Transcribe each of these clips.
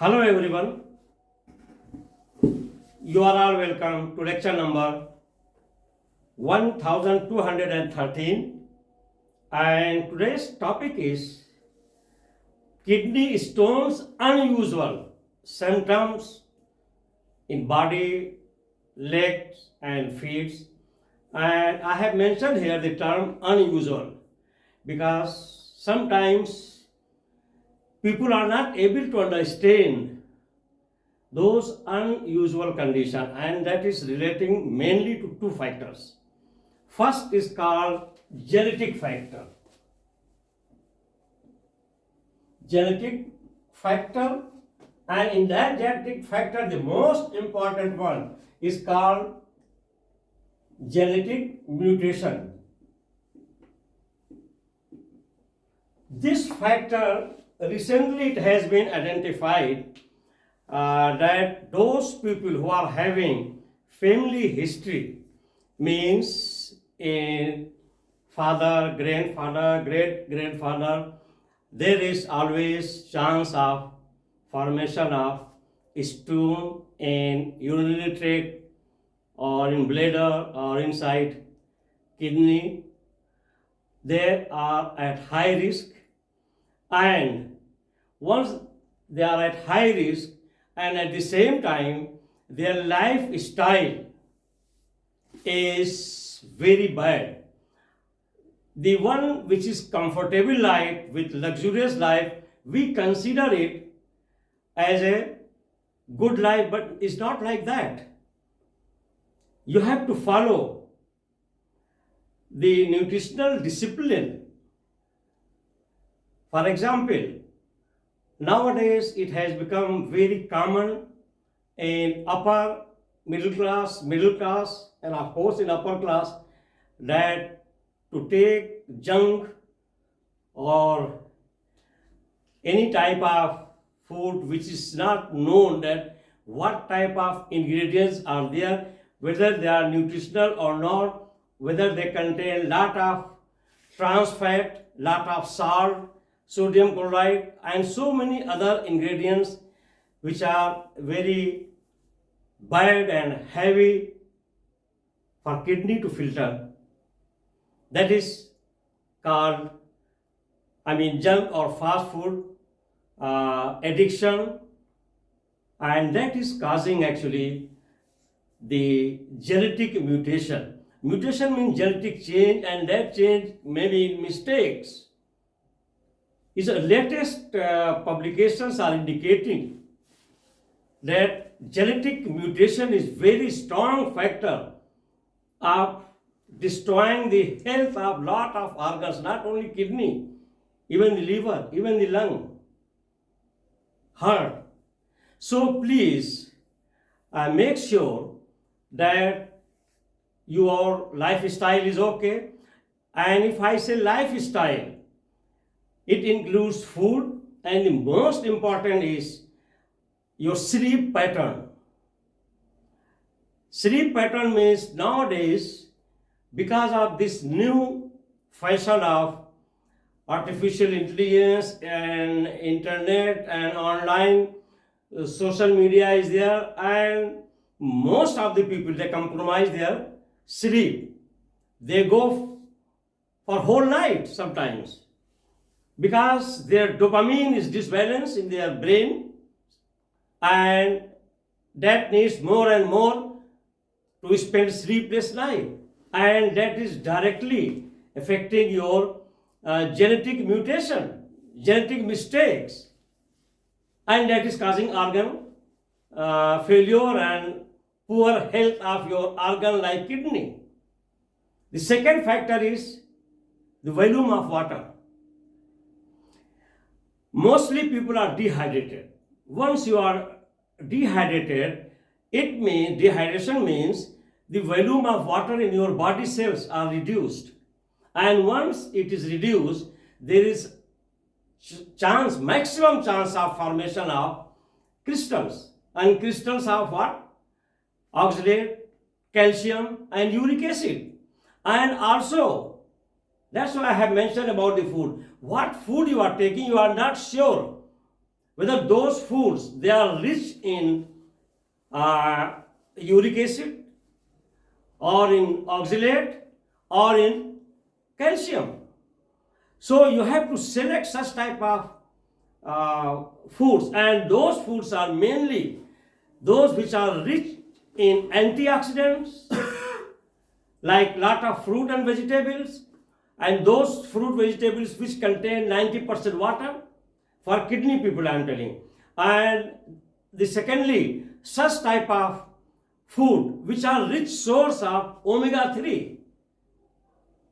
Hello everyone, you are all welcome to lecture number 1213, and today's topic is kidney stones unusual symptoms in body, legs and feet. And I have mentioned here the term unusual because sometimes people are not able to understand those unusual conditions, and that is relating mainly to two factors. First is called genetic factor. Genetic factor, and in that genetic factor, the most important one is called genetic mutation. This factor, recently it has been identified that those people who are having family history, means in father, grandfather, great grandfather, there is always chance of formation of stone in urinary tract or in bladder or inside kidney. They are at high risk, and once they are at high risk, and at the same time their lifestyle is very bad. The one which is comfortable life with luxurious life, we consider it as a good life, but it's not like that. You have to follow the nutritional discipline. For example, nowadays it has become very common in upper middle class, and of course in upper class, that to take junk or any type of food which is not known that what type of ingredients are there, whether they are nutritional or not, whether they contain lot of trans fat, lot of salt, sodium chloride and so many other ingredients which are very bad and heavy for kidney to filter. That is called, junk or fast food addiction, and that is causing actually the genetic mutation. Mutation means genetic change, and that change may be in mistakes. Is latest publications are indicating that genetic mutation is very strong factor of destroying the health of lot of organs, not only kidney, even the liver, even the lung, heart. So please make sure that your lifestyle is okay. And if I say lifestyle, it includes food, and the most important is your sleep pattern. Sleep pattern means nowadays, because of this new fashion of artificial intelligence and internet and online social media is there, and most of the people, they compromise their sleep. They go for whole night sometimes, because their dopamine is disbalanced in their brain, and that needs more and more to spend sleepless night, and that is directly affecting your genetic mutation, genetic mistakes, and that is causing organ failure and poor health of your organ like kidney. The second factor is the volume of water. Mostly people are dehydrated. Once you are dehydrated, it means, dehydration means the volume of water in your body cells are reduced. And once it is reduced, there is chance, maximum chance of formation of crystals. And crystals of what? Oxalate, calcium and uric acid. And also, that's why I have mentioned about the food. What food you are taking, you are not sure whether those foods, they are rich in uric acid or in oxalate or in calcium. So you have to select such type of foods, and those foods are mainly those which are rich in antioxidants like lot of fruit and vegetables, and those fruit vegetables which contain 90% water. For kidney people I am telling. And the secondly, such type of food which are rich source of omega-3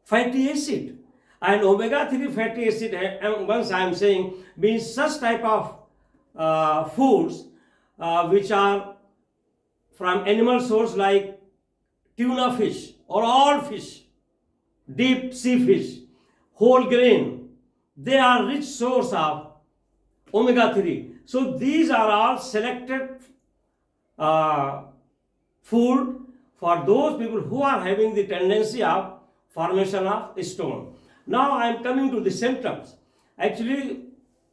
fatty acid. And omega-3 fatty acid, once I am saying, means such type of foods which are from animal source like tuna fish or all fish, deep sea fish, whole grain. They are rich source of omega-3. So these are all selected food for those people who are having the tendency of formation of stone. Now I am coming to the symptoms. Actually,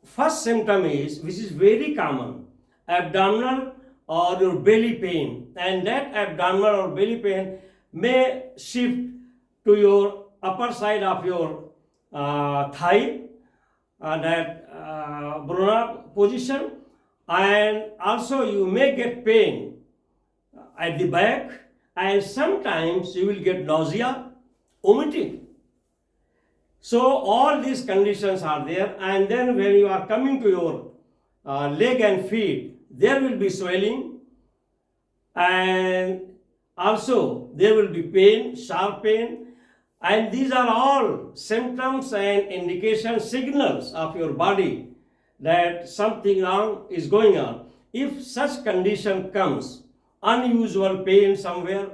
first symptom is, which is very common, abdominal or your belly pain, and that abdominal or belly pain may shift to your upper side of your thigh, that Bruna position, and also you may get pain at the back, and sometimes you will get nausea, vomiting. So all these conditions are there, and then when you are coming to your leg and feet, there will be swelling, and also there will be pain, sharp pain, and these are all symptoms and indication signals of your body that something wrong is going on. If such condition comes, unusual pain somewhere,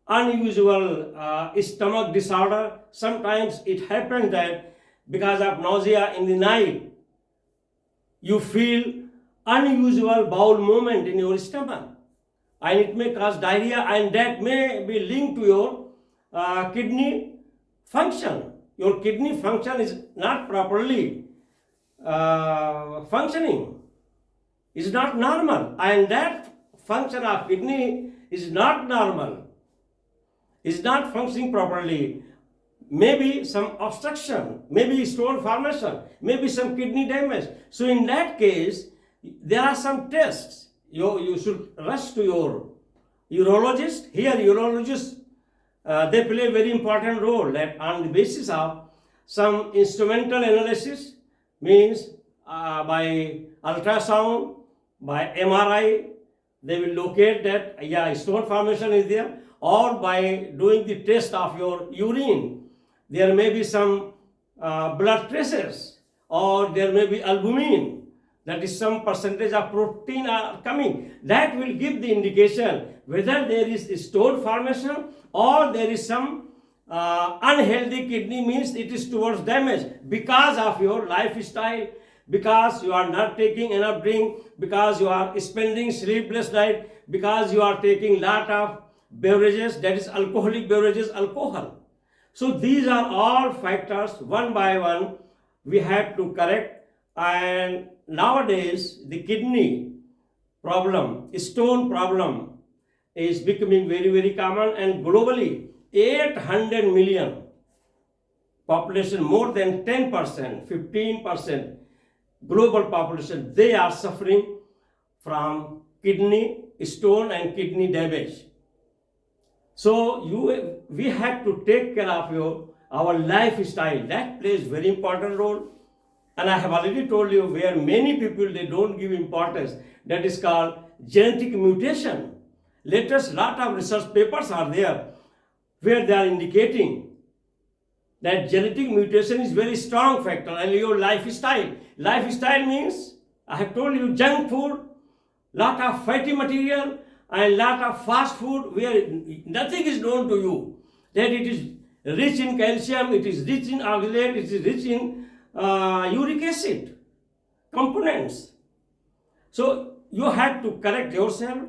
unusual stomach disorder, sometimes it happens that because of nausea in the night, you feel unusual bowel movement in your stomach, and it may cause diarrhea, and that may be linked to your kidney function. Your kidney function is not properly functioning, is not normal, and that function of kidney is not normal, is not functioning properly. Maybe some obstruction, maybe stone formation, maybe some kidney damage. So in that case, there are some tests. You should rush to your urologist. Here urologists, they play a very important role, that on the basis of some instrumental analysis, means by ultrasound, by MRI, they will locate that, yeah, stone formation is there, or by doing the test of your urine, there may be some blood traces, or there may be albumin, that is some percentage of protein are coming. That will give the indication whether there is stone formation or there is some unhealthy kidney, means it is towards damage because of your lifestyle, because you are not taking enough drink, because you are spending sleepless night, because you are taking lot of beverages, that is alcoholic beverages, alcohol. So these are all factors, one by one we have to correct. And nowadays the kidney problem, stone problem, is becoming very, very common, and globally 800 million population, more than 10%, 15% global population, they are suffering from kidney stone and kidney damage. So we have to take care of our lifestyle. That plays very important role. And I have already told you where many people, they don't give importance. That is called genetic mutation. Latest lot of research papers are there where they are indicating that genetic mutation is very strong factor, and your lifestyle. Lifestyle means, I have told you, junk food, lot of fatty material, and lot of fast food where nothing is known to you, that it is rich in calcium, it is rich in oxalate, it is rich in uric acid components. So you have to correct yourself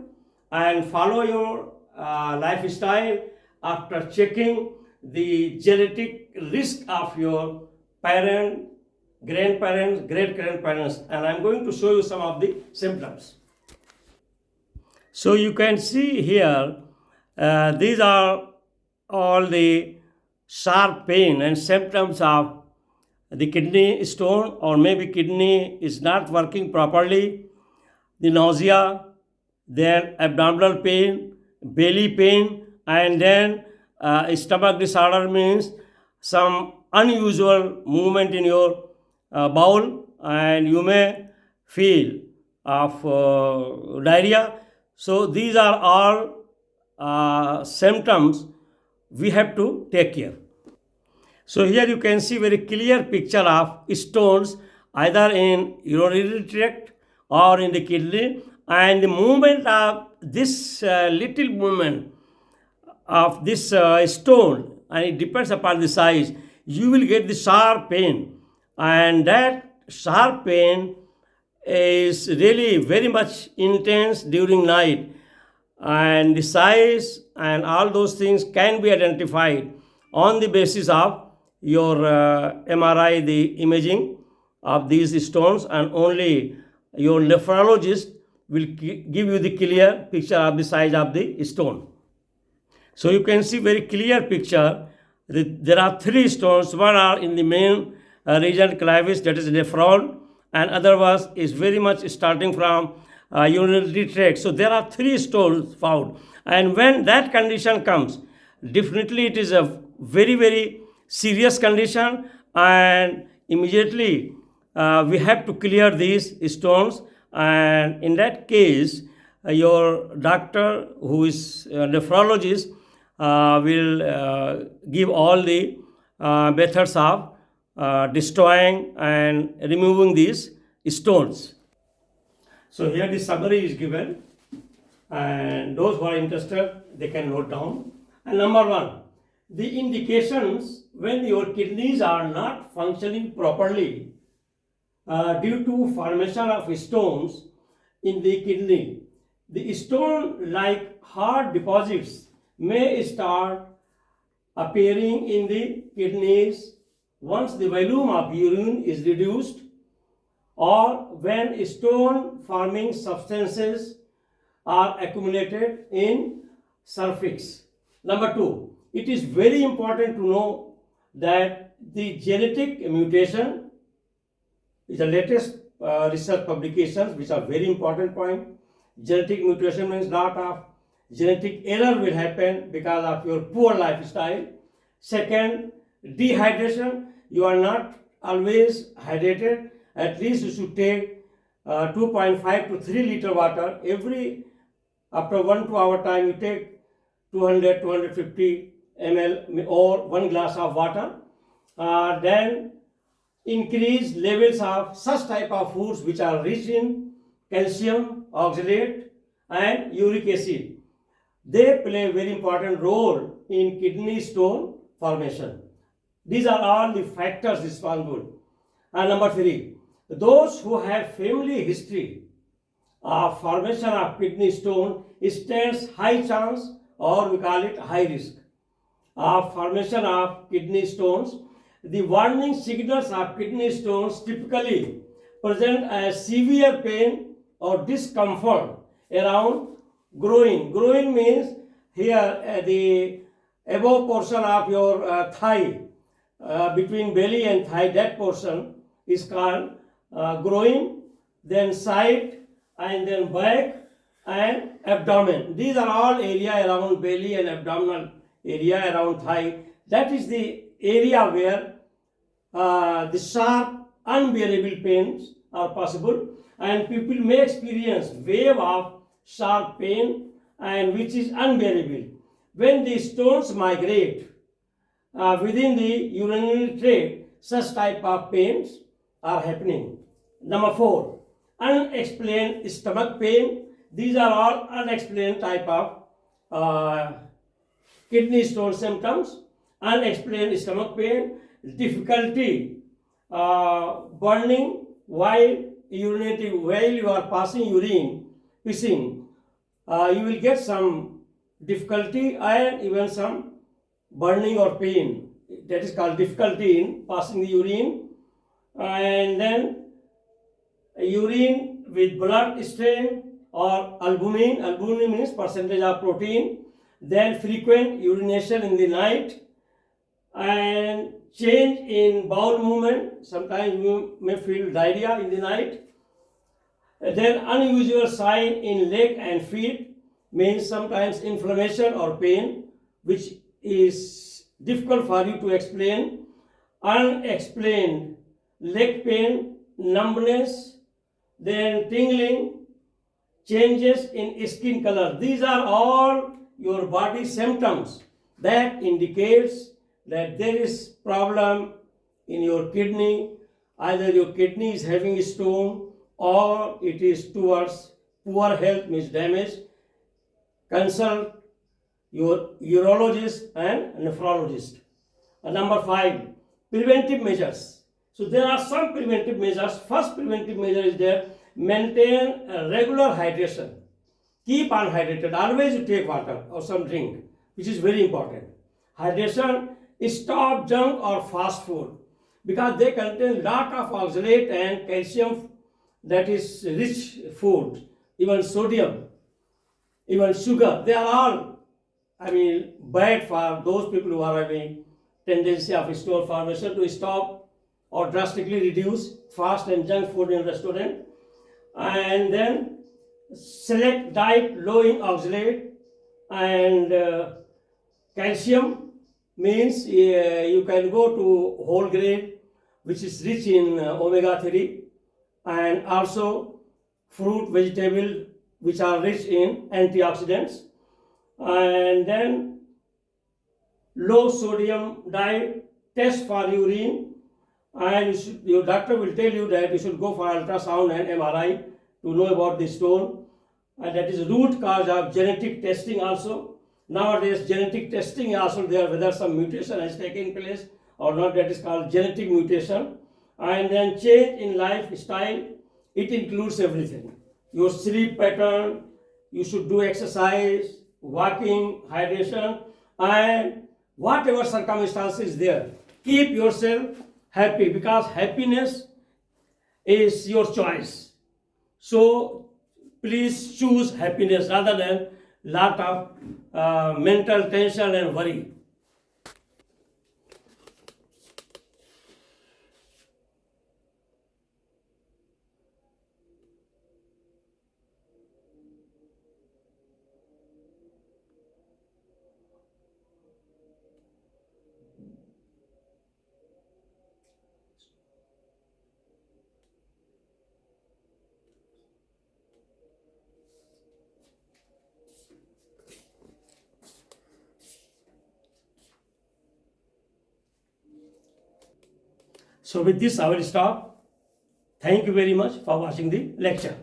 and follow your lifestyle after checking the genetic risk of your parent, grandparents, great-grandparents, and I'm going to show you some of the symptoms. So you can see here, these are all the sharp pain and symptoms of the kidney stone, or maybe kidney is not working properly, the nausea, then abdominal pain, belly pain, and then stomach disorder means some unusual movement in your bowel, and you may feel of diarrhea. So these are all symptoms we have to take care. So here you can see very clear picture of stones either in urinary tract or in the kidney, and the movement of this little movement of this stone, and it depends upon the size, you will get the sharp pain, and that sharp pain is really very much intense during night, and the size and all those things can be identified on the basis of your MRI, the imaging of these stones, and only your nephrologist will give you the clear picture of the size of the stone. So you can see very clear picture. There are three stones. One are in the main region clavis, that is nephron, and other was is very much starting from urinary tract. So there are three stones found, and when that condition comes, definitely it is a very serious condition, and immediately we have to clear these stones, and in that case your doctor, who is a nephrologist, will give all the methods of destroying and removing these stones. So here the summary is given, and those who are interested, they can note down. And number one, the indications when your kidneys are not functioning properly due to formation of stones in the kidney. The stone-like hard deposits may start appearing in the kidneys once the volume of urine is reduced, or when stone-forming substances are accumulated in surface. Number two, it is very important to know that the genetic mutation is the latest research publications, which are very important point. Genetic mutation means lot of genetic error will happen because of your poor lifestyle. Second, dehydration. You are not always hydrated. At least you should take 2.5 to 3 liter water every, after 1-2 hour time you take 200-250 ml or 1 glass of water. Then increase levels of such type of foods which are rich in calcium, oxalate, and uric acid. They play a very important role in kidney stone formation. These are all the factors responsible. And number three, those who have family history of formation of kidney stone stands high chance, or we call it high risk, of formation of kidney stones. The warning signals of kidney stones typically present as severe pain or discomfort around groin. Groin means here the above portion of your thigh, between belly and thigh, that portion is called groin, then side, and then back and abdomen. These are all area around belly and abdominal area around thigh. That is the area where the sharp, unbearable pains are possible, and people may experience wave of sharp pain, and which is unbearable. When the stones migrate within the urinary tract, such type of pains are happening. Number four, unexplained stomach pain. These are all unexplained type of kidney stone symptoms. Unexplained stomach pain, difficulty burning while urinating, while you are passing urine, pissing, you will get some difficulty and even some burning or pain. That is called difficulty in passing the urine. and then urine with blood stain or albumin. Albumin means percentage of protein. Then frequent urination in the night and change in bowel movement. Sometimes you may feel diarrhea in the night. Then unusual sign in leg and feet means sometimes inflammation or pain, which is difficult for you to explain. Unexplained leg pain, numbness, then tingling, changes in skin color. These are all your body symptoms that indicates that there is problem in your kidney. Either your kidney is having a stone or it is towards poor health, means damage. Consult your urologist and nephrologist. Number 5, preventive measures. So there are some preventive measures. First preventive measure is there: maintain a regular hydration. Keep on hydrated. Always you take water or some drink, which is very important. Hydration. Stop junk or fast food because they contain lot of oxalate and calcium, that is rich food, even sodium, even sugar. They are all, bad for those people who are having tendency of stone formation. To stop or drastically reduce fast and junk food in restaurant. And then select diet low in oxalate and calcium. Means you can go to whole grain, which is rich in omega-3, and also fruit, vegetable, which are rich in antioxidants. And then low sodium diet, test for urine, and your doctor will tell you that you should go for ultrasound and MRI to know about the stone. And that is root cause of genetic testing also. Nowadays, genetic testing is also there, whether some mutation has taken place or not. That is called genetic mutation. And then change in lifestyle. It includes everything. Your sleep pattern, you should do exercise, walking, hydration, and whatever circumstances there. Keep yourself happy because happiness is your choice. So please choose happiness rather than lot of mental tension and worry. So with this I will stop. Thank you very much for watching the lecture.